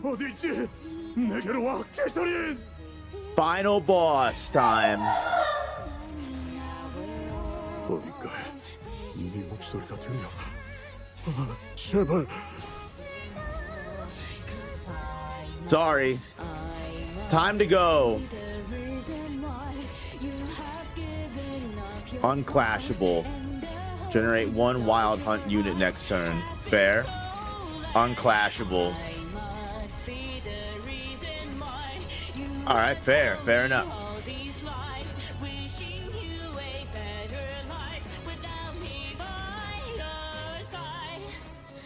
어디 있지? 내게로 와, 개소린! Final boss time. 어딘가에 네 목소리가 들려. 제발. Sorry. Time to go. Unclashable. Generate one wild hunt unit next turn. Fair. Unclashable. Alright, fair. Fair enough.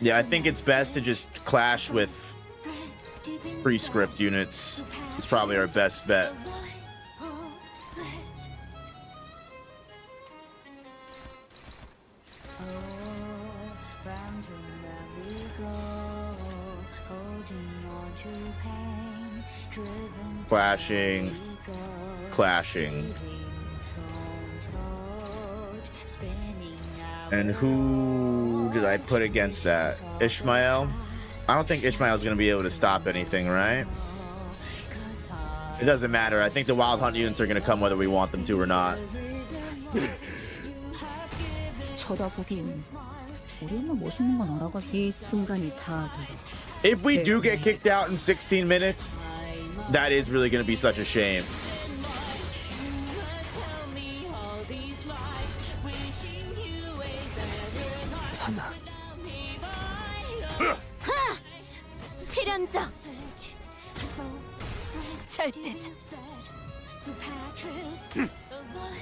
Yeah, I think it's best to just clash with pre-script units. It's probably our best bet. Clashing, clashing. And who did I put against that? Ishmael? I don't think Ishmael's gonna be able to stop anything, right? It doesn't matter. I think the wild hunt units are gonna come whether we want them to or not. If we do get kicked out in 16 minutes, that is really gonna be such a shame.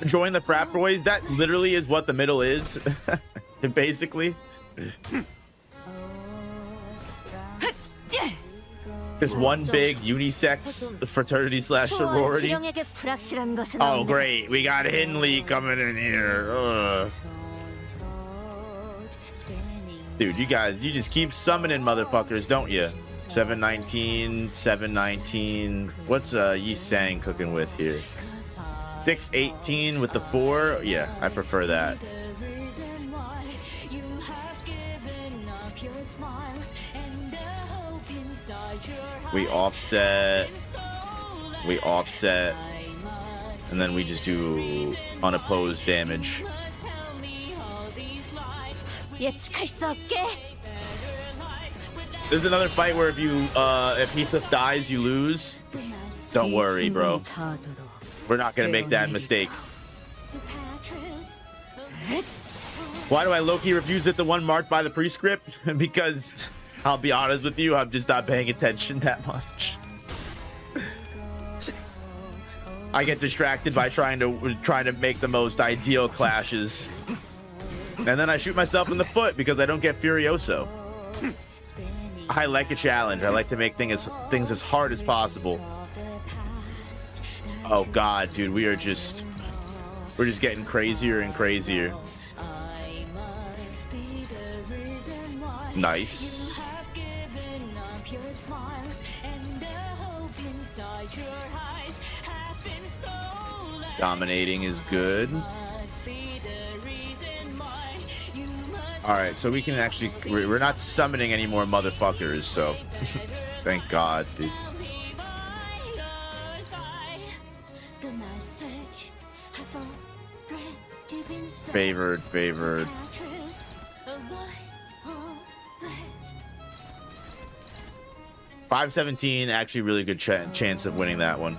Join the frat boys, that literally is what the middle is. Basically. There's one big unisex fraternity slash sorority. Oh great, we got Hindley coming in here. Ugh. Dude, you guys, you just keep summoning motherfuckers, don't you? 719, 719. What's Yi Sang cooking with here? 618 with the 4. Yeah, I prefer that. We offset, and then we just do unopposed damage. There's another fight where if Heathcliff dies, you lose. Don't worry, bro. We're not gonna make that mistake. Why do I low-key refuse it? The one marked by the prescript? Because I'll be honest with you, I'm just not paying attention that much. I get distracted by trying to make the most ideal clashes, and then I shoot myself in the foot because I don't get Furioso. I like a challenge. I like to make things as hard as possible. Oh god, dude, we're just getting crazier and crazier. Nice. Dominating is good. All right, so we can actually, we're not summoning any more motherfuckers, so thank God, dude. Favored. 517, actually really good chance of winning that one.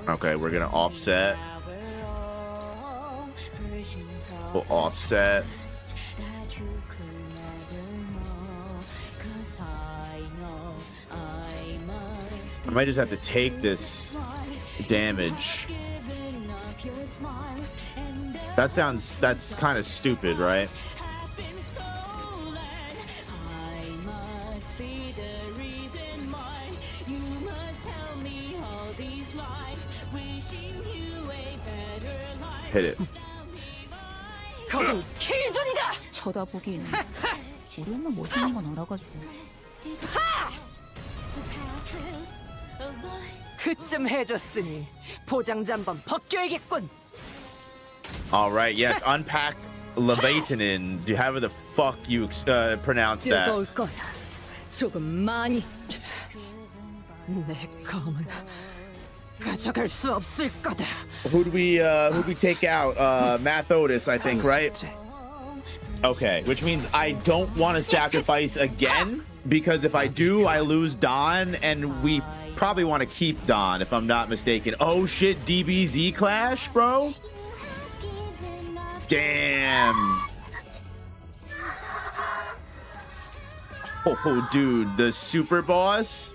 Okay, we're gonna offset. We'll offset. I might just have to take this damage. That's kind of stupid, right? Hit it. 쳐다보긴 우리 엄마 멋있는 건 알아가지고 그쯤 해줬으니 포장지 한번 벗겨야겠군. All right, yes, unpack Leviathan. Do however the fuck you pronounce that? 뜨거울 거야. 조금 많이. 내 검은 가져갈 수 없을 거다. Who'd we take out? Matt Otis, I think, right? Okay, which means I don't want to sacrifice again, because if I do, I lose Don, and we probably want to keep Don, if I'm not mistaken. Oh shit, DBZ clash, bro? Damn. Oh, dude, the super boss?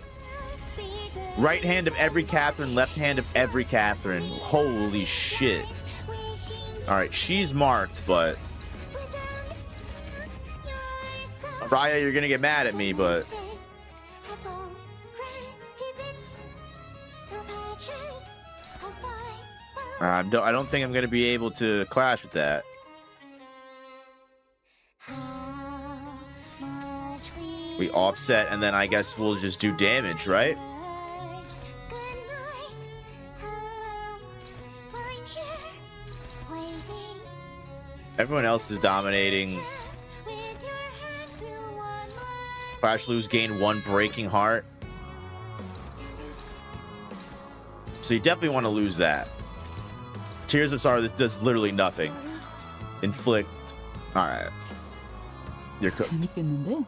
Right hand of every Catherine, left hand of every Catherine. Holy shit. Alright, she's marked, but... Raya, you're gonna get mad at me, but... I don't think I'm gonna be able to clash with that. We offset, and then I guess we'll just do damage, right? Everyone else is dominating. Flash lose, gain 1 breaking heart. So you definitely want to lose that. Tears of Sorrow, this does literally nothing. Inflict. Alright. You're cooked. 재밌겠는데?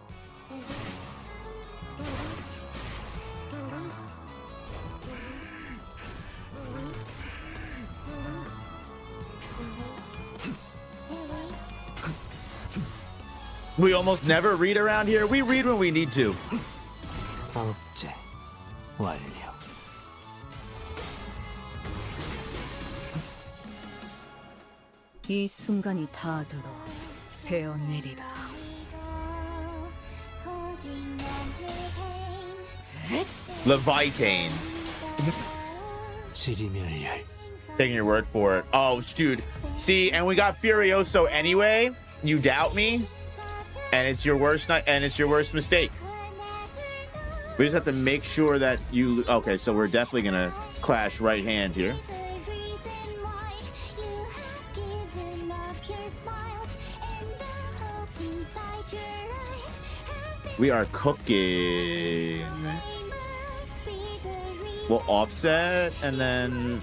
We almost never read around here. We read when we need to. 억제 완료. 이 순간이 닿도록 베어내리라. Leviathan. 지리멸렬. Taking your word for it. Oh, dude. See, and we got Furioso anyway. You doubt me, and it's your worst night, and it's your worst mistake. We just have to make sure that you. Okay, so we're definitely gonna clash right hand here. We are cooking. We'll offset and then.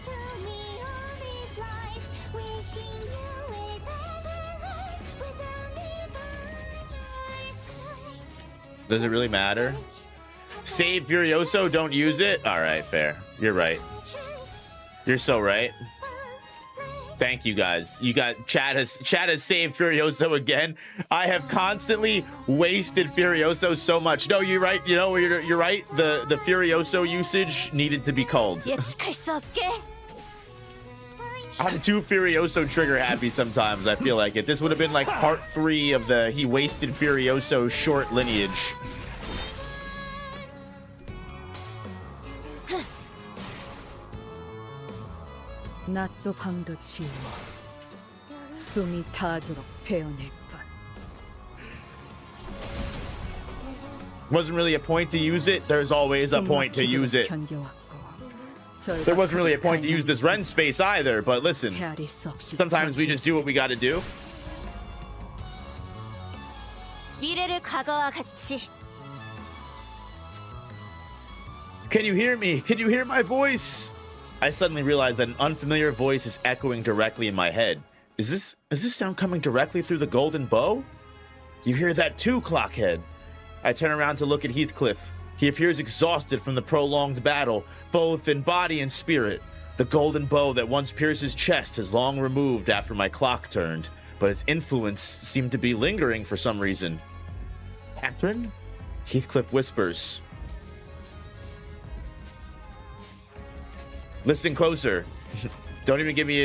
Does it really matter? Save Furioso, don't use it? All right, fair. You're right. You're so right. Thank you guys. You got chat has saved Furioso again. I have constantly wasted Furioso so much. No, you're right. You know, you're right. The Furioso usage needed to be culled. 예측할 수 없게. I'm too Furioso trigger happy sometimes. I feel like it. This would have been like part 3 of the he wasted Furioso short lineage. 낮도 밤도 지워 숨이 닿도록 베어낼 것. Wasn't really a point to use it. There's always a point to use it. There wasn't really a point to use this Ren space either, but listen, sometimes we just do what we gotta do. 미래를 과거와 같이. Can you hear me? Can you hear my voice? I suddenly realized that an unfamiliar voice is echoing directly in my head. Is this sound coming directly through the golden bow? You hear that too, Clockhead. I turn around to look at Heathcliff. He appears exhausted from the prolonged battle, both in body and spirit. The golden bow that once pierced his chest has long removed after my clock turned, but its influence seemed to be lingering for some reason. Catherine? Heathcliff whispers. Listen closer. Don't even give me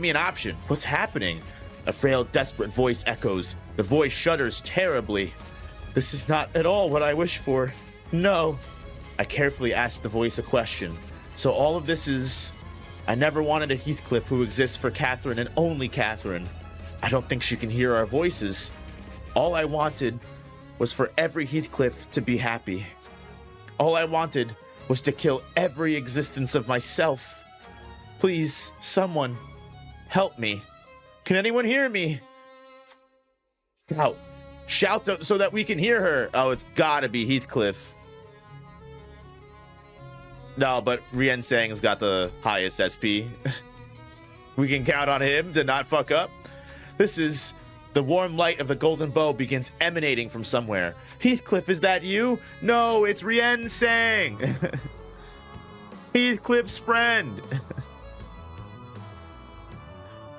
an option. What's happening? A frail, desperate voice echoes. The voice shudders terribly. This is not at all what I wish for. No. I carefully ask the voice a question. So all of this is... I never wanted a Heathcliff who exists for Catherine and only Catherine. I don't think she can hear our voices. All I wanted was for every Heathcliff to be happy. All I wanted was to kill every existence of myself. Please, someone, help me. Can anyone hear me? Shout so that we can hear her. Oh, it's gotta be Heathcliff. No, but Rien Sang's got the highest SP. We can count on him to not fuck up. This is the warm light of the golden bow begins emanating from somewhere. Heathcliff, is that you? No, it's Rien Sang. Heathcliff's friend.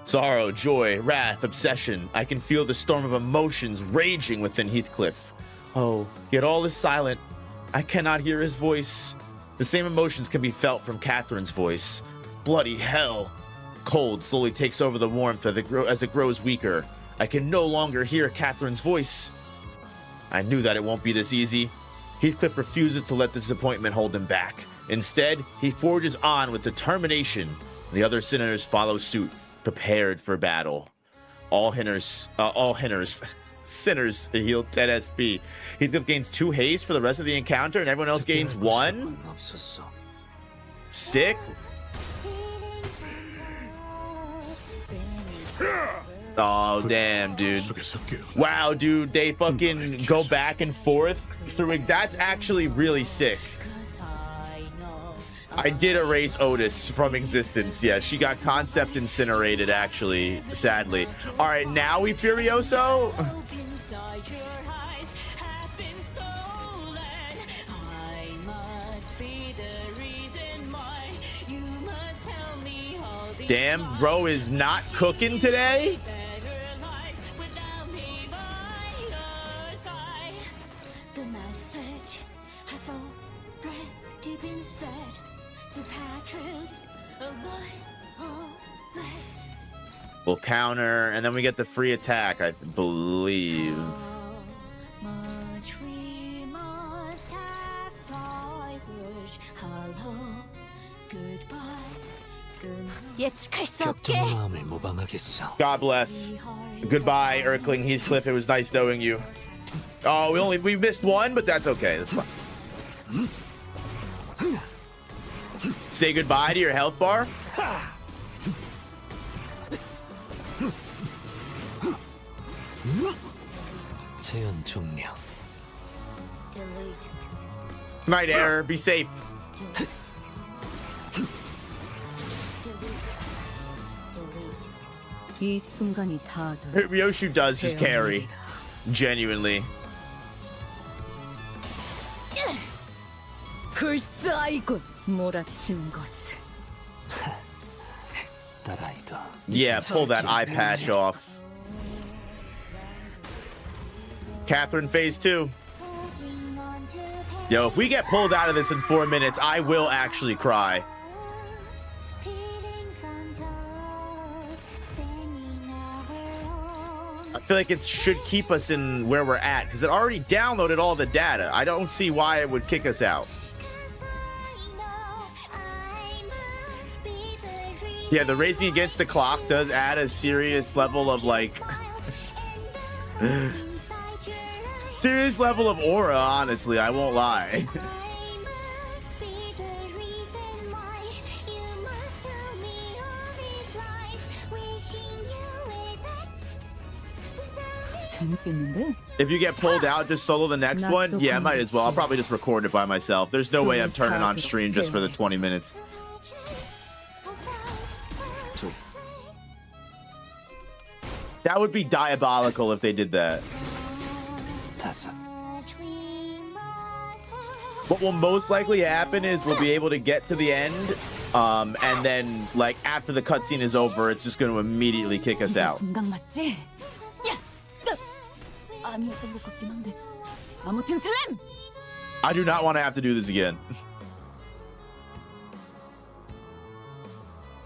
Sorrow, joy, wrath, obsession. I can feel the storm of emotions raging within Heathcliff. Oh, yet all is silent. I cannot hear his voice. The same emotions can be felt from Catherine's voice. Bloody hell. Cold slowly takes over the warmth as it grows weaker. I can no longer hear Catherine's voice. I knew that it won't be this easy. Heathcliff refuses to let disappointment hold him back. Instead, he forges on with determination. The other sinners follow suit, prepared for battle. Sinners heal 10 SP. Heathcliff gains 2 haste for the rest of the encounter, and everyone else gains 1. Sick. Oh, damn, dude. Wow, dude, they fucking go back and forth through. That's actually really sick. I did erase Otis from existence. Yeah, she got concept incinerated, actually, sadly. All right, now we Furioso. Damn, bro is not cooking today. The message has already been said to patrons away. We'll counter, and then we get the free attack, I believe. Much we must have diverged. Hello, goodbye. 예측할 수 없게. 격동의 마음을 모방하겠어. God bless. Goodbye, Erkling Heathcliff. It was nice knowing you. Oh, we missed one, but that's okay. That's fine. Say goodbye to your health bar. 재현 종료. Night error. Be safe. 이 순간이 다 Ryoshu does just carry. Genuinely. 불사이군 몰아친 것을. 딸아이도. Yeah, pull that eye patch off. Catherine phase 2. Yo, if we get pulled out of this in 4 minutes, I will actually cry. I feel like it should keep us in where we're at because it already downloaded all the data. I don't see why it would kick us out. Yeah, the racing against the clock does add a serious level of like serious level of aura, honestly, I won't lie. If you get pulled out, just solo the next one? Yeah, I might as well. I'll probably just record it by myself. There's no way I'm turning on stream just for the 20 minutes. That would be diabolical if they did that. What will most likely happen is we'll be able to get to the end, and then, like, after the cutscene is over, it's just going to immediately kick us out. I do not want to have to do this again.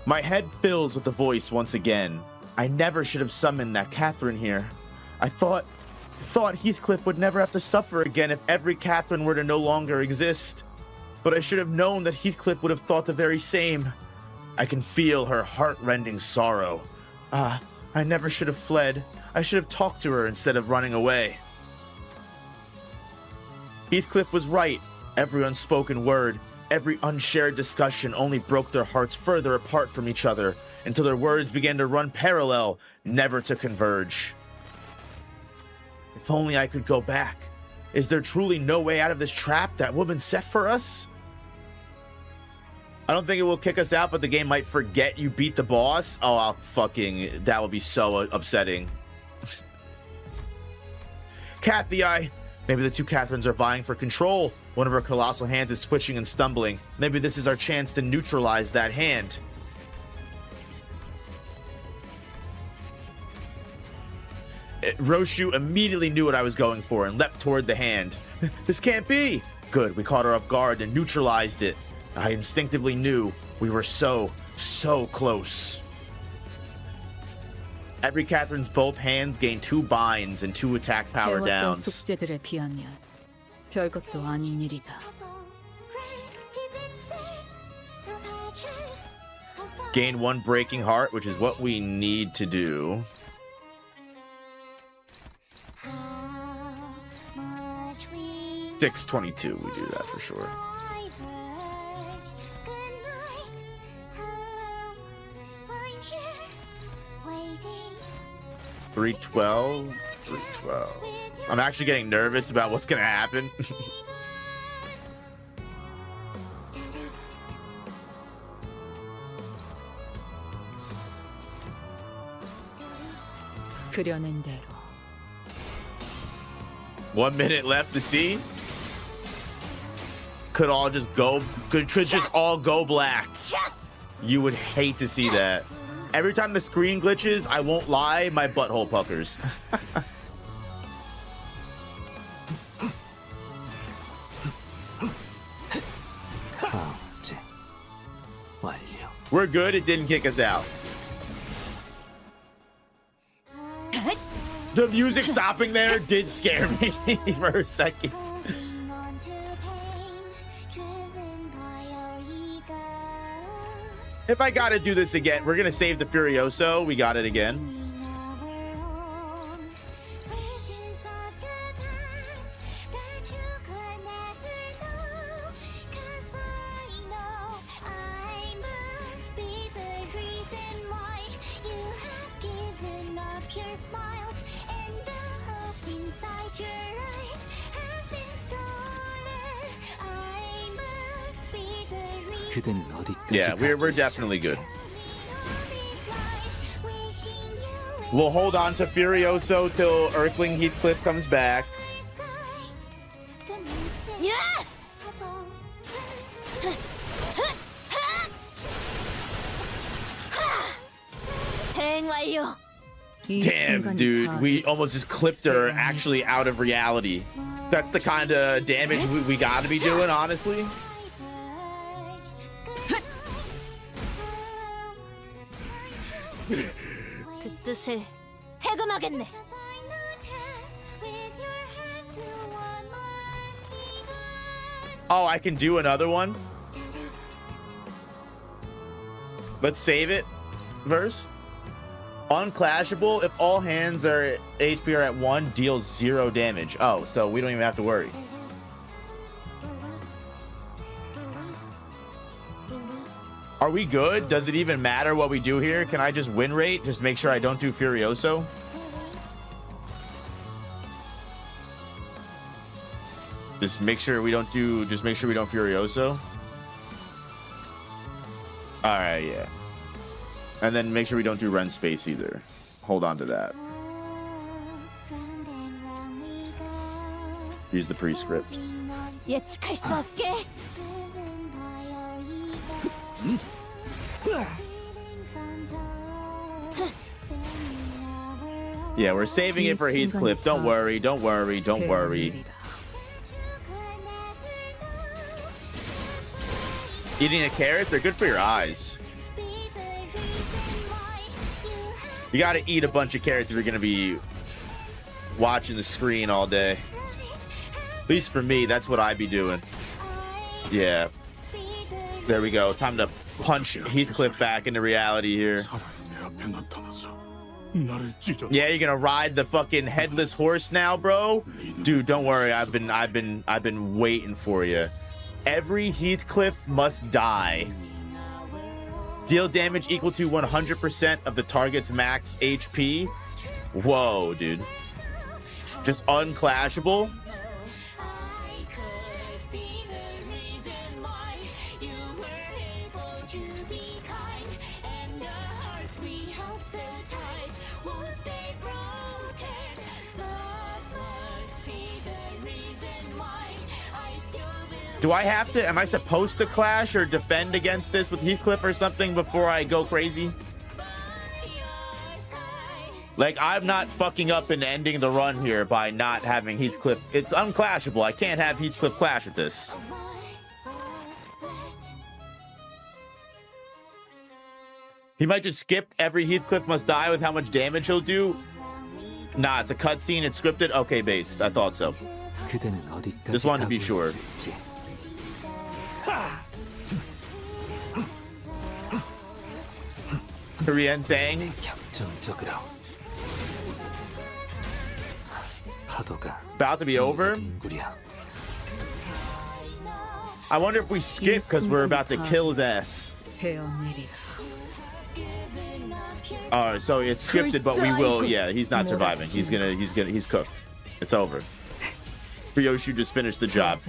My head fills with the voice once again. I never should have summoned that Catherine here. I thought Heathcliff would never have to suffer again if every Catherine were to no longer exist. But I should have known that Heathcliff would have thought the very same. I can feel her heart-rending sorrow. I never should have fled. I should have talked to her instead of running away. Heathcliff was right. Every unspoken word, Every unshared discussion only broke their hearts further apart from each other until their words began to run parallel, never to converge. If only I could go back. Is there truly no way out of this trap that woman set for us? I don't think it will kick us out, but the game might forget you beat the boss. Oh, I'll fucking... That would be so upsetting. Cathy, maybe the two Catherines are vying for control. One of her colossal hands is twitching and stumbling. Maybe this is our chance to neutralize that hand. Roshu immediately knew what I was going for and leapt toward the hand. This can't be! Good, we caught her off guard and neutralized it. I instinctively knew we were so close. Every Catherine's both hands gain 2 binds and 2 attack power 해왔던 downs. 숙제들에 비하면 별것도 아닌 일이다. Gain 1 breaking heart, which is what we need to do. 622, we do that for sure. 312. I'm actually getting nervous about what's gonna happen. 그려낸 대로. 1 minute left to see. Could just all go black. You would hate to see that. Every time the screen glitches, I won't lie, my butthole puckers. 강제 완료. We're good, it didn't kick us out. The music stopping there did scare me for a second. If I gotta do this again, we're gonna save the Furioso. We got it again. 그대는 어디까지 Yeah, we're 가고 definitely good. 있을지. We'll hold on to Furioso till Earthling Heathcliff comes back. Damn, dude, we almost just clipped her actually out of reality. That's the kind of damage we gotta be doing, honestly. 그 뜻을 해금하겠네. Oh, I can do another one. Let's save it. Verse. Unclashable. If all hands are HP are at 1, deals 0 damage. Oh, so we don't even have to worry. Are we good? Does it even matter what we do here? Can I just win rate? Just make sure I don't do Furioso? Just make sure we don't Furioso. All right, yeah. And then make sure we don't do Ren Space either. Hold on to that. Use the prescript. 예측할 수 없게. Yeah, we're saving it for Heathcliff. Don't worry, don't worry, don't worry. Eating a carrot, they're good for your eyes. You gotta eat a bunch of carrots if you're gonna be watching the screen all day. At least for me, that's what I'd be doing. Yeah. There we go. Time to punch Heathcliff back into reality here. Yeah, you're gonna ride the fucking headless horse now, bro? Dude, don't worry. I've been waiting for you. Every Heathcliff must die. Deal damage equal to 100% of the target's max HP. Whoa, dude. Just unclashable. Do I have to, am I supposed to clash or defend against this with Heathcliff or something before I go crazy? Like, I'm not fucking up and ending the run here by not having Heathcliff. It's unclashable. I can't have Heathcliff clash with this. He might just skip every Heathcliff must die with how much damage he'll do. Nah, it's a cutscene. It's scripted. Okay, based. I thought so. Just wanted to be sure. Korean saying about to be over. I wonder if we skip because we're about to kill his ass. Alright, so it's scripted, but we will. Yeah, he's not surviving. He's cooked. It's over. Ryoshu just finished the job.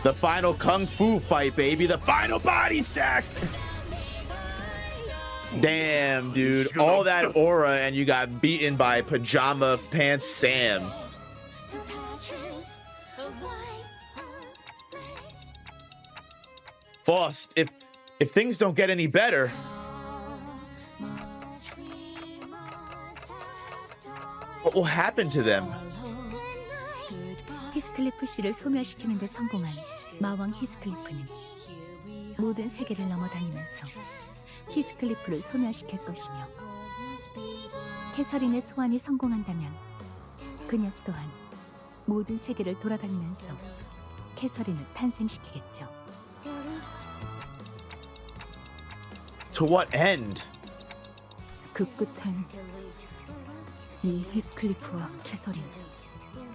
The final kung fu fight, baby. The final body sack. Damn, dude. All that aura and you got beaten by Pajama Pants Sam. Faust, if things don't get any better, what will happen to them? 히스클리프 씨를 소멸시키는 데 성공한 마왕 히스클리프는 모든 세계를 넘어다니면서 히스클리프를 소멸시킬 것이며, 캐서린의 소환이 성공한다면 그녀 또한 모든 세계를 돌아다니면서 캐서린을 탄생시키겠죠. To what end? 그 끝엔 이 히스클리프와 캐서린.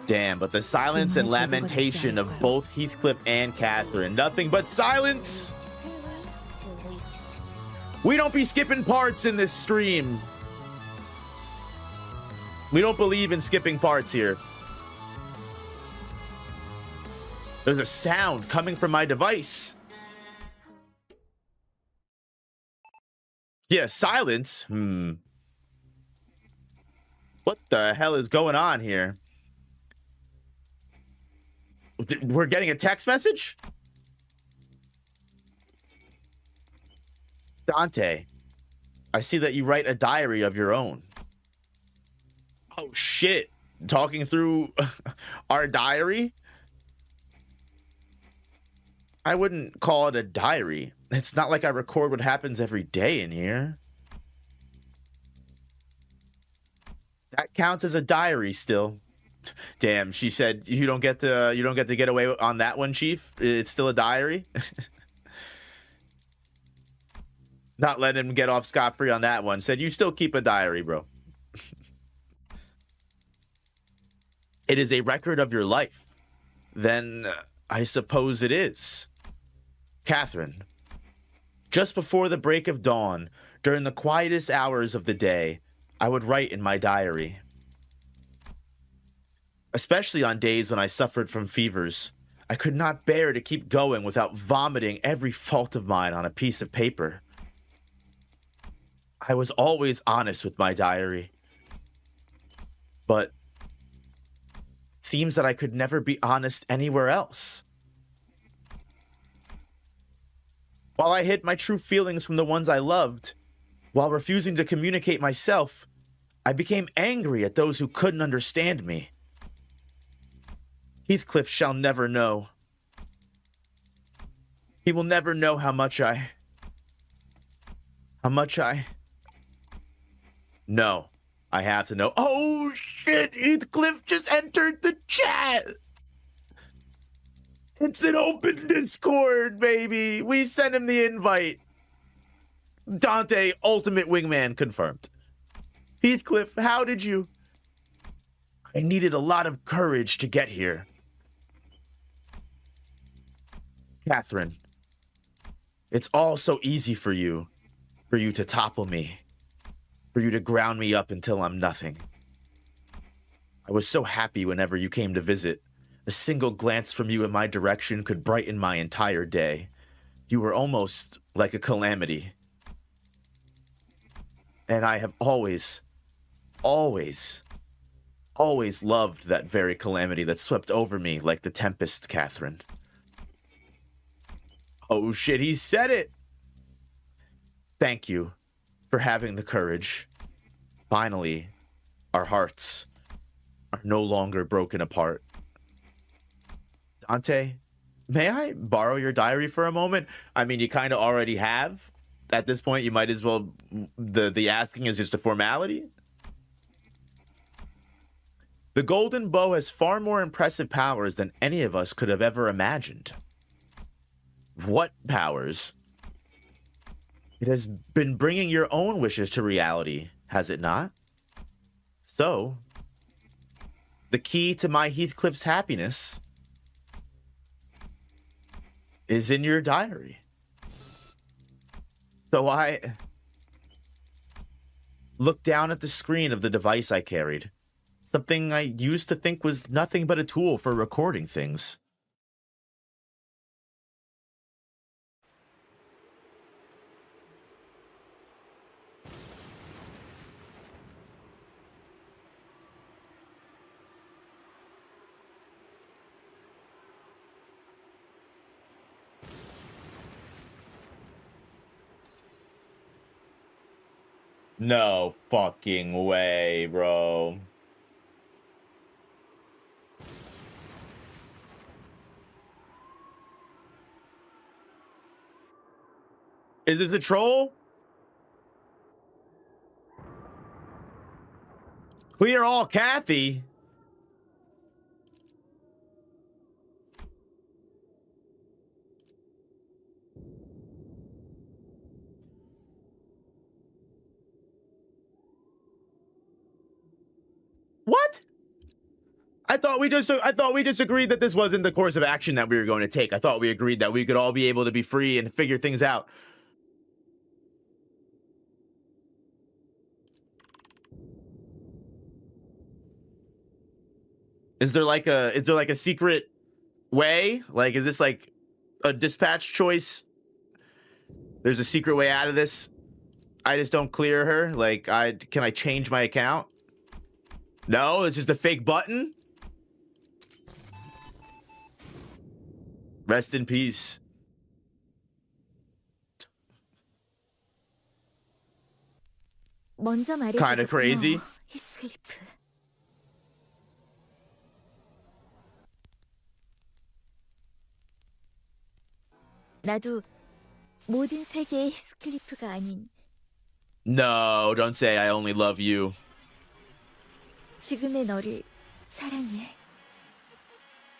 Damn, but the silence and lamentation of both Heathcliff and Catherine. Nothing but silence! We don't be skipping parts in this stream. We don't believe in skipping parts here. There's a sound coming from my device. Yeah, silence? What the hell is going on here? We're getting a text message? Dante, I see that you write a diary of your own. Oh shit. Talking through our diary? I wouldn't call it a diary. It's not like I record what happens every day in here. That counts as a diary still. Damn, she said you don't get to get away on that one, Chief. It's still a diary. Not letting him get off scot-free on that one. Said you still keep a diary, bro. It is a record of your life. Then I suppose it is. Catherine, just before the break of dawn, during the quietest hours of the day, I would write in my diary. Especially on days when I suffered from fevers, I could not bear to keep going without vomiting every fault of mine on a piece of paper. I was always honest with my diary. But it seems that I could never be honest anywhere else. While I hid my true feelings from the ones I loved, while refusing to communicate myself, I became angry at those who couldn't understand me. Heathcliff shall never know. He will never know how much I... No, I have to know. Oh shit, Heathcliff just entered the chat! It's an open Discord, baby! We sent him the invite. Dante, ultimate wingman confirmed. Heathcliff, how did you... I needed a lot of courage to get here. Catherine, it's all so easy for you to topple me, for you to ground me up until I'm nothing. I was so happy whenever you came to visit. A single glance from you in my direction could brighten my entire day. You were almost like a calamity. And I have always loved that very calamity that swept over me like the tempest, Catherine. Oh shit, he said it! Thank you for having the courage. Finally, our hearts are no longer broken apart. Dante, may I borrow your diary for a moment? I mean, you kind of already have. At this point, you might as well... The asking is just a formality. The golden bow has far more impressive powers than any of us could have ever imagined. What powers? It has been bringing your own wishes to reality, has it not? So, the key to my Heathcliff's happiness is in your diary. So I looked down at the screen of the device I carried, something I used to think was nothing but a tool for recording things. No fucking way, bro. Is this a troll? Clear All Cathy? What? I thought we just agreed that this wasn't the course of action that we were going to take. I thought we agreed that we could all be able to be free and figure things out. Is there like a secret way? Like, is this like a dispatch choice? There's a secret way out of this. I just don't clear her. Like, can I change my account? No, it's just a fake button. Rest in peace. 먼저 말해줘서 Kind of crazy. 고마워, 히스클리프. 나도 모든 세계의 히스클리프가 아닌 No, don't say I only love you. 지금의 너를 사랑해.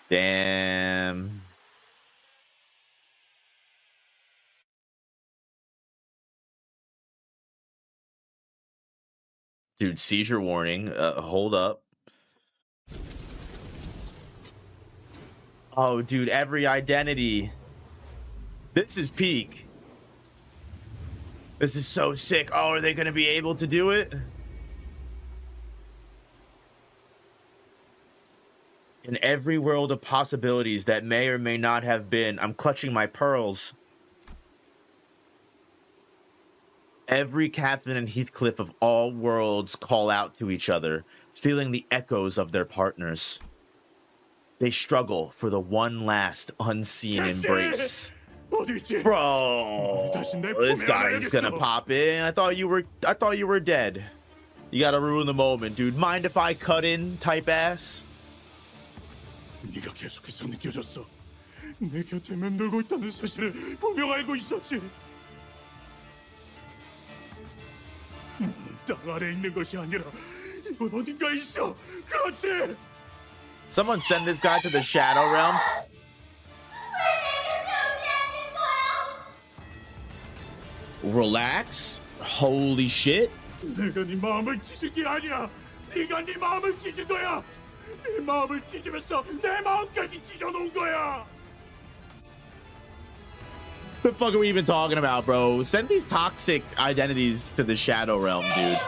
Damn. Dude, seizure warning. Hold up. Oh, dude, every identity. This is peak. This is so sick. Oh, are they going to be able to do it? In every world of possibilities that may or may not have been, I'm clutching my pearls. Every Catherine and Heathcliff of all worlds call out to each other, feeling the echoes of their partners. They struggle for the one last unseen embrace. Bro, this guy's gonna pop in. I thought you were dead. You gotta ruin the moment, dude. Mind if I cut in, type ass? 네가 계속해서 느껴졌어. 내 곁에 맴돌고 있다는 사실을 분명 알고 있었지. 너는 땅 아래 있는 것이 아니라 이곳 어딘가 있어. 그렇지. Someone send this guy to the Shadow Realm. Relax. Holy shit. 내가 네 마음을 찢은 게 아니야. 네가 네 마음을 찢은 거야. 내 마음을 뒤집어서 내 마음까지 찢어놓은 거야. The fuck are we even talking about, bro? Send these toxic identities to the Shadow Realm, dude.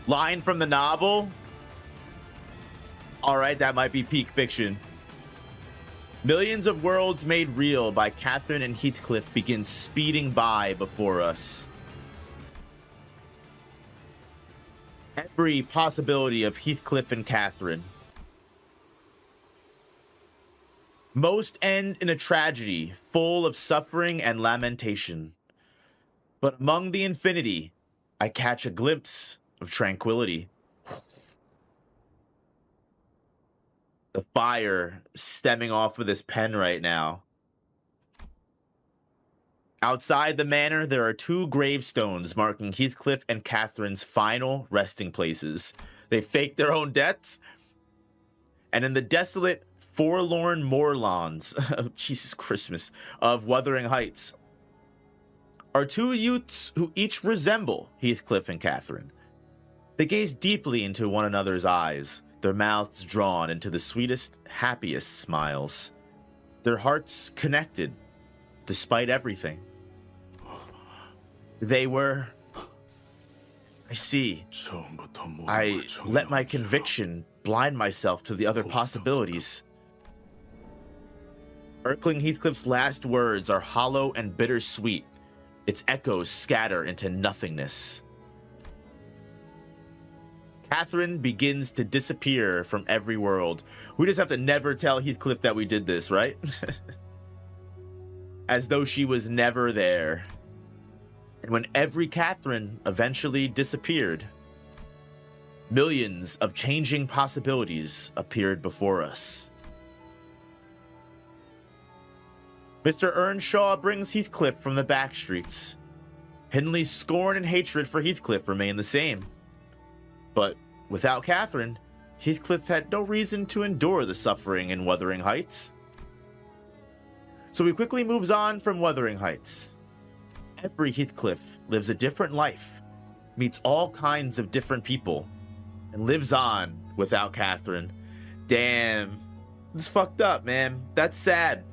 Line from the novel? All right, that might be peak fiction. Millions of worlds made real by Catherine and Heathcliff begin speeding by before us. Every possibility of Heathcliff and Catherine. Most end in a tragedy full of suffering and lamentation. But among the infinity, I catch a glimpse of tranquility. The fire stemming off with his pen right now. Outside the manor, there are 2 gravestones marking Heathcliff and Catherine's final resting places. They faked their own deaths. And in the desolate, forlorn moorlands of Jesus Christmas of Wuthering Heights are 2 youths who each resemble Heathcliff and Catherine. They gaze deeply into one another's eyes, their mouths drawn into the sweetest, happiest smiles. Their hearts connected, despite everything. They were... I see. I let my conviction blind myself to the other possibilities. Erkling Heathcliff's last words are hollow and bittersweet. Its echoes scatter into nothingness. Catherine begins to disappear from every world. We just have to never tell Heathcliff that we did this, right? As though she was never there. And when every Catherine eventually disappeared, millions of changing possibilities appeared before us. Mr. Earnshaw brings Heathcliff from the back streets. Hindley's scorn and hatred for Heathcliff remain the same. But without Catherine, Heathcliff had no reason to endure the suffering in Wuthering Heights. So he quickly moves on from Wuthering Heights. Every Heathcliff lives a different life, meets all kinds of different people, and lives on without Catherine. Damn. It's fucked up, man. That's sad.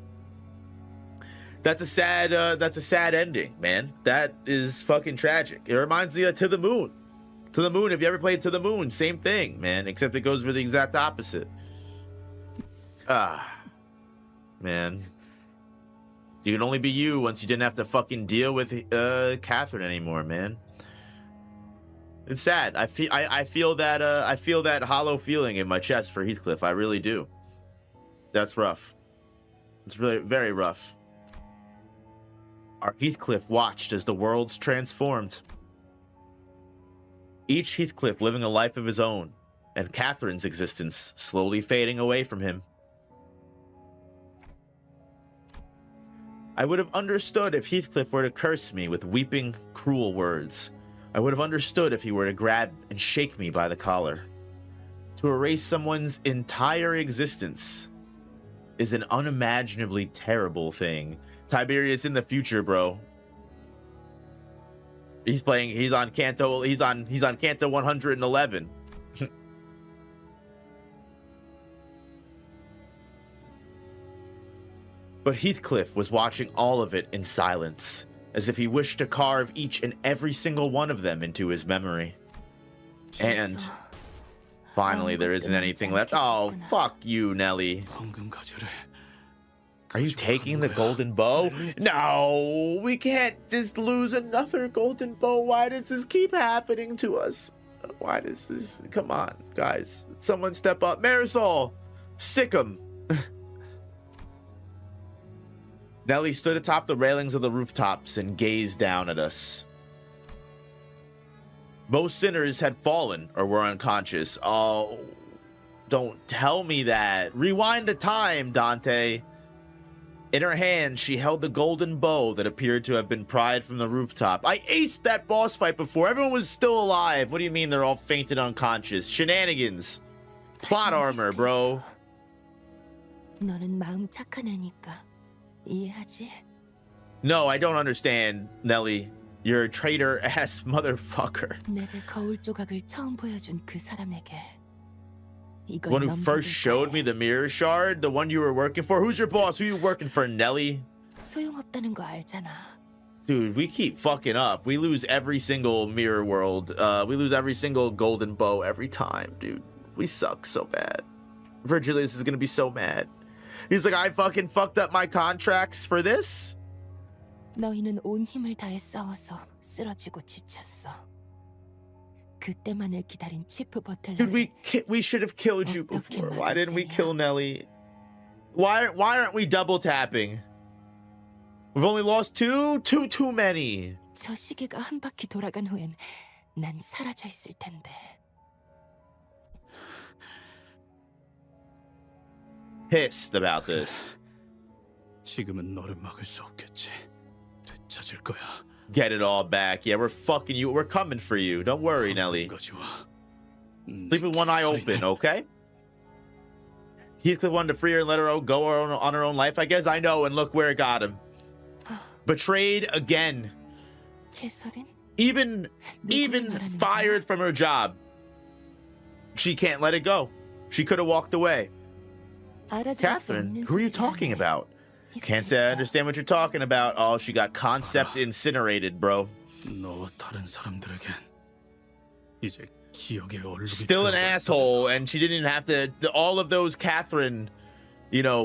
That's a sad ending, man. That is fucking tragic. It reminds me of To the Moon. To the Moon, if you ever played To the Moon, same thing, man, except it goes for the exact opposite. Man. You can only be you once you didn't have to fucking deal with Catherine anymore, man. It's sad. I feel that hollow feeling in my chest for Heathcliff. I really do. That's rough. It's really very rough. Our Heathcliff watched as the worlds transformed. Each Heathcliff living a life of his own, and Catherine's existence slowly fading away from him. I would have understood if Heathcliff were to curse me with weeping, cruel words. I would have understood if he were to grab and shake me by the collar. To erase someone's entire existence is an unimaginably terrible thing. Tiberius in the future, bro. He's on Canto 111. But Heathcliff was watching all of it in silence, as if he wished to carve each and every single one of them into his memory. And finally, there isn't anything left. Oh, fuck you, Nelly. Are you taking the golden bow? No, we can't just lose another golden bow. Why does this keep happening to us? Why does this? Come on, guys. Someone step up. Marisol, sick 'em. Nelly stood atop the railings of the rooftops and gazed down at us. Most sinners had fallen or were unconscious. Oh, don't tell me that. Rewind the time, Dante. In her hand, she held the golden bow that appeared to have been pried from the rooftop. I aced that boss fight before. Everyone was still alive. What do you mean they're all fainted unconscious? Shenanigans. Plot armor, bro. 너는 마음 착한 애니까 이해하지? No, I don't understand, Nelly. You're a traitor ass motherfucker. 내게 거울 조각을 처음 보여준 그 사람에게 The 이걸 one who first 넘겨줄 showed 거야. me the mirror shard, the one you were working for. Who's your boss? Who you working for, Nelly? 소용없다는 거 알잖아. Dude, we keep fucking up. We lose every single mirror world. We lose every single golden bow every time, dude. We suck so bad. Virgilius is gonna be so mad. He's like, I fucking fucked up my contracts for this? 너희는 온 힘을 다해 싸워서 쓰러지고 지쳤어. 그때만을 기다린 치프 Dude, 버틀러를 we should have killed you before. Why didn't we kill Nelly? Why aren't we double tapping? We've only lost two? Too many. 저 시계가 한 바퀴 돌아간 후엔 난 사라져 있을 텐데. Pissed about this. 지금은 너를 막을 수 없겠지. 되찾을 거야. Get it all back. Yeah, we're fucking you. We're coming for you. Don't worry, Nelly. Sleep with one eye open, okay? Heathcliff wanted to free her and let her go on her own life, I guess. I know, and look where it got him. Betrayed again. 캐서린? Even fired from her job. She can't let it go. She could have walked away. Catherine, who are you talking about? Can't say I understand what you're talking about. Oh, she got concept incinerated, bro. 너와 다른 사람들에겐 이제 기억의 얼룩이 Still an asshole, and she didn't even have to. All of those Catherine,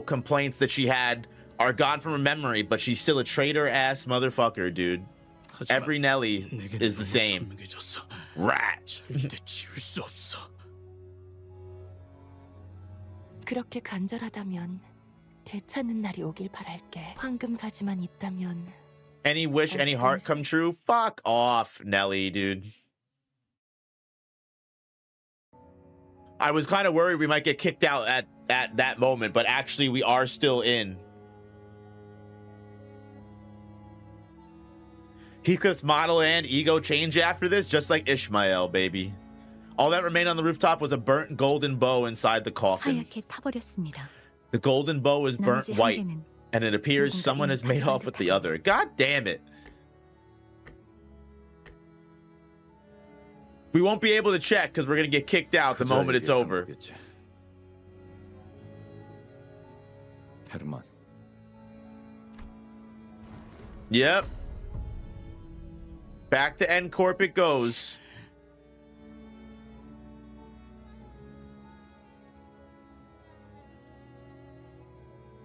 complaints that she had are gone from her memory, but she's still a traitor ass motherfucker, dude. Every Nelly is the same. Rat. 절대 지울 수 없어. 그렇게 간절하다면 되찾는 날이 오길 바랄게. 황금 가지만 있다면 Any wish, any heart come true? Fuck off, Nelly, dude. I was kind of worried we might get kicked out at that moment, but actually we are still in. Heathcliff's model and ego change after this, just like Ishmael, baby. All that remained on the rooftop was a burnt golden bow inside the coffin. 하얗게 타버렸습니다. The golden bow is burnt 나머지 한 white, 개는 and it appears 누군가 someone has 이미 made off with the other. God damn it. We won't be able to check because we're going to get kicked out the moment it's over. 헤르만, Yep. Back to N Corp it goes.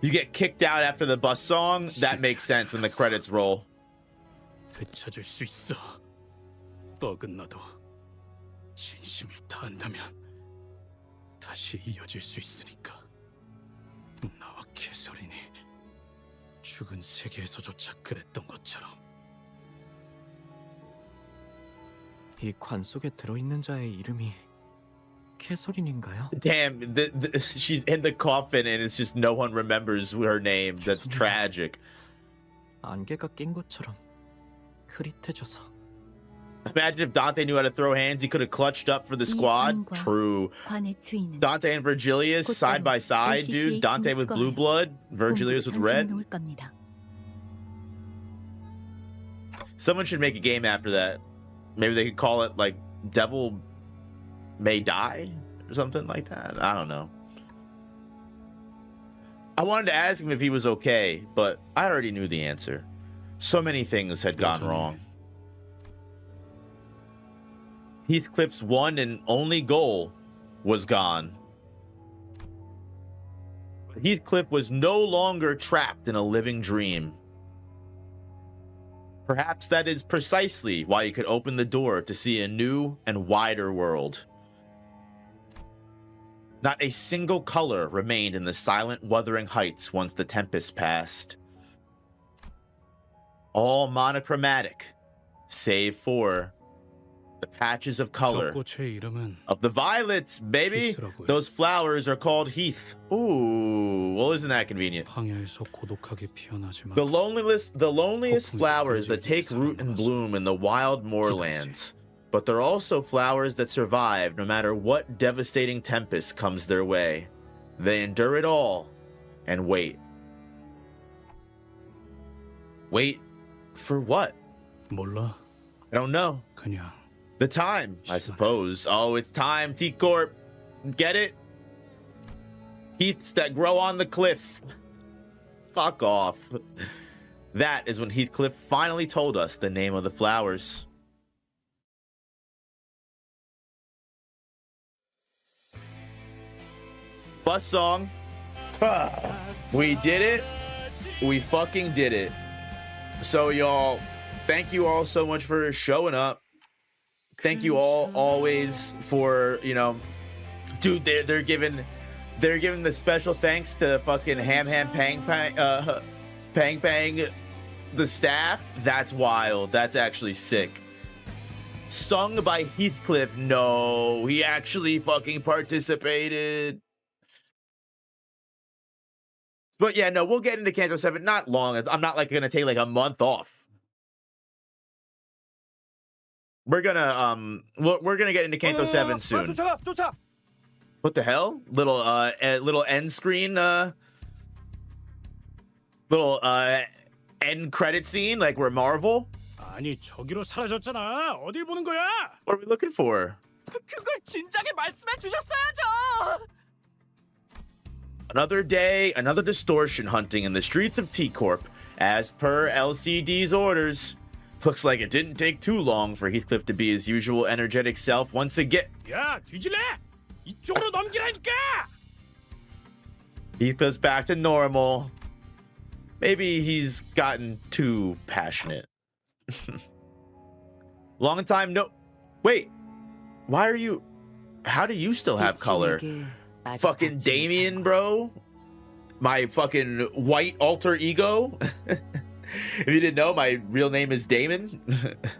You get kicked out after the bus song? That makes sense when the credits roll. 되찾을 수 있어. 어긋나도 진심을 다한다면 다시 이어질 수 있으니까. 나와 캐서린이 죽은 세계에서조차 그랬던 것처럼. 이 관 속에 들어있는 자의 이름이 캐서린인가요? Damn, she's in the coffin and it's just no one remembers her name. That's tragic. 안개가 낀 것처럼 흐릿해져서. Imagine if Dante knew how to throw hands, he could have clutched up for the squad. True. 관의 주인은 Dante and Virgilius side by side, dude. Dante with blue blood, Virgilius with red. 놓을 겁니다. Someone should make a game after that. Maybe they could call it like Devil May Die or something like that. I don't know. I wanted to ask him if he was okay, but I already knew the answer. So many things had gone wrong. Heathcliff's one and only goal was gone. Heathcliff was no longer trapped in a living dream. Perhaps that is precisely why he could open the door to see a new and wider world. Not a single color remained in the silent Wuthering Heights once the tempest passed. All monochromatic, save for the patches of color 저 꽃의 이름은 of the violets, baby. Those flowers are called heath. Ooh, well, isn't that convenient? 황야에서 고독하게 피어나지만 The loneliest flowers that take root and bloom in the wild moorlands. but they're also flowers that survive no matter what devastating tempest comes their way. They endure it all and wait. Wait for what? 몰라. I don't know. 그냥 The time, I suppose. Oh, it's time, T-Corp. Get it? Heaths that grow on the cliff. Fuck off. That is when Heathcliff finally told us the name of the flowers. Bus song. We did it. We fucking did it. So y'all, thank you all so much for showing up. Thank you all always for, you know, dude, they're giving the special thanks to fucking Ham Pang Pang the staff. That's wild. That's actually sick. Sung by Heathcliff. No, he actually fucking participated. But yeah, no, we'll get into Canto 7. Not long. I'm not like gonna take like a month off. We're gonna get into Canto 7 soon. What the hell? Little end screen, little end credit scene like we're Marvel. 아니 저기로 사라졌잖아. 어딜 보는 거야? What are we looking for? 그걸 진작에 말씀해 주셨어야죠. Another day, another distortion hunting in the streets of T-Corp, as per LCD's orders. Looks like it didn't take too long for Heathcliff to be his usual energetic self once again. 야 뒤질래? 이쪽으로 넘기라니까. Heathcliff's back to normal. Maybe he's gotten too passionate. Long time no. Wait, why are you? How do you still have color? Fucking Damien, bro. My fucking white alter ego. If you didn't know, my real name is Damon.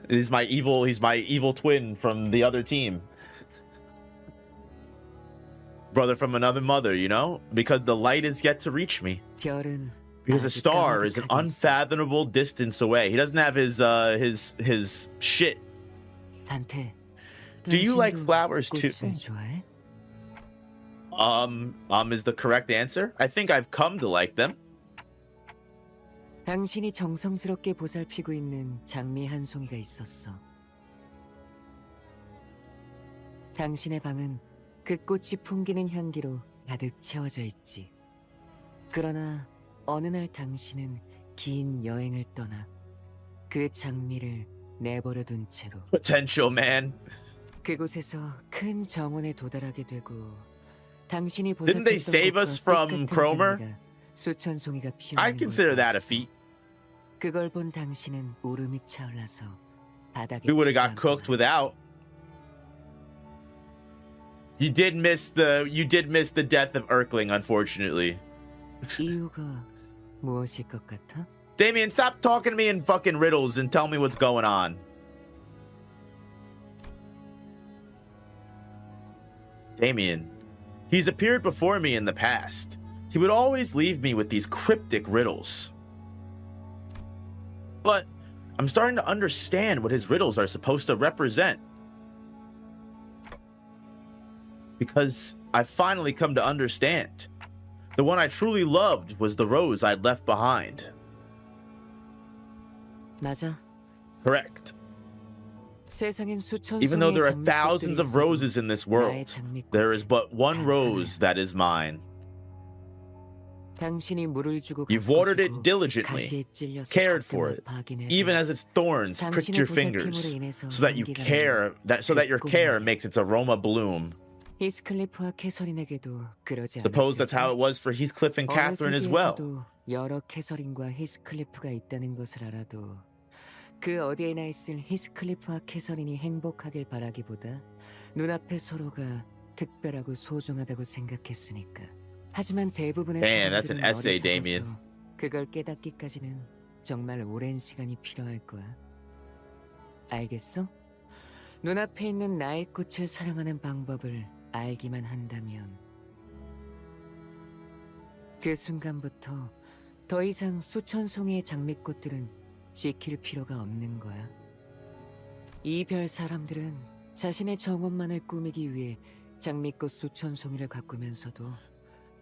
He's my evil twin from the other team. Brother from another mother, you know? Because the light is yet to reach me. Because a star is an unfathomable distance away. He doesn't have his shit. Do you like flowers too? Is the correct answer. I think I've come to like them. 당신이 정성스럽게 보살피고 있는 장미 한 송이가 있었어. 당신의 방은 그 꽃이 풍기는 향기로 가득 채워져 있지. 그러나 어느 날 당신은 긴 여행을 떠나 그 장미를 내버려 둔 채로 Potential man. 그곳에서 큰 정원에 도달하게 되고 당신이 Didn't they save us from Cromer? 수천 송이가 피어나는 I'd consider that a 걸 feat. 그걸 본 당신은 울음이 차올라서 바닥에 We would have got 주저앉고 cooked 말았지. without. You did miss the death of Erkling, unfortunately. 이유가 무엇일 것 같아? Damien, stop talking to me in fucking riddles and tell me what's going on. Damien, he's appeared before me in the past. He would always leave me with these cryptic riddles. But I'm starting to understand what his riddles are supposed to represent. Because I've finally come to understand. The one I truly loved was the rose I'd left behind. 맞아. Correct. 세상엔 수천 Even though 송이의 there are 장미꽃들이 thousands of 있어도 roses in this world, 나의 장미꽃이 there is but one 단 rose 하나야. that is mine. 당신이 물을 주고 You've watered it 가꾸시고 diligently, 가시에 찔려서 cared for 가끔은 it, 파기내도 even as its thorns pricked your fingers, so that your care makes its aroma bloom. 히스클리프와 캐서린에게도 그러지 Suppose that's how 않았을까? it was for Heathcliff and 어느 Catherine as well. 세계에서도 여러 캐서린과 히스클리프가 있다는 것을 알아도 그 어디에나 있을 히스클리프와 캐서린이 행복하길 바라기보다 눈앞의 서로가 특별하고 소중하다고 생각했으니까. 하지만 대부분의 Man, that's an 사람들은 essay, 어리석어서 Damien. 그걸 깨닫기까지는 정말 오랜 시간이 필요할 거야. 알겠어? 눈앞에 있는 나의 꽃을 사랑하는 방법을 알기만 한다면 그 순간부터 더 이상 수천 송이의 장미꽃들은 지킬 필요가 없는 거야. 이 별 사람들은 자신의 정원만을 꾸미기 위해 장미꽃 수천 송이를 가꾸면서도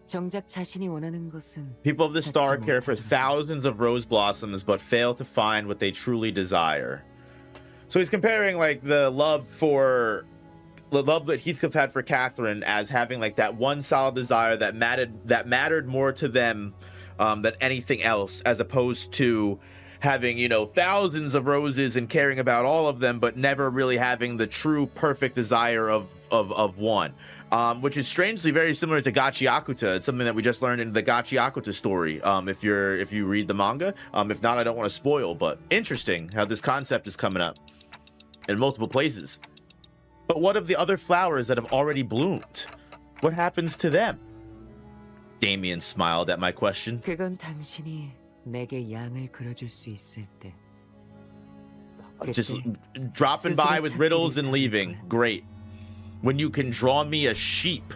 정작 자신이 원하는 것은 People of the star 찾지 care for 못하더라. thousands of rose blossoms but fail to find what they truly desire. So he's comparing like the love that Heathcliff had for Catherine as having like that one solid desire that mattered more to them than anything else, as opposed to having, you know, thousands of roses and caring about all of them, but never really having the true perfect desire of one. Which is strangely very similar to Gachi Akuta. It's something that we just learned in the Gachi Akuta story. If you read the manga, if not, I don't want to spoil. But interesting how this concept is coming up in multiple places. But what of the other flowers that have already bloomed? What happens to them? Damien smiled at my question. 그건 당신이 내게 양을 그려줄 수 있을 때. Just dropping by with riddles and leaving. Great. When you can draw me a sheep.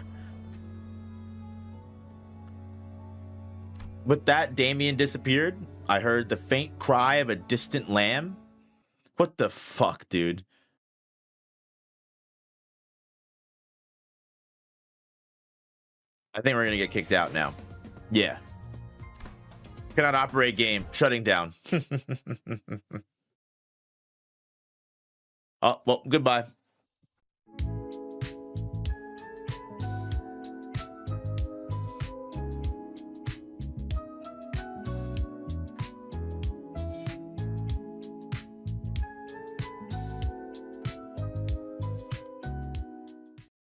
With that, Damien disappeared. I heard the faint cry of a distant lamb. What the fuck, dude? I think we're gonna get kicked out now. Yeah. Cannot operate game. Shutting down. Oh, well, goodbye.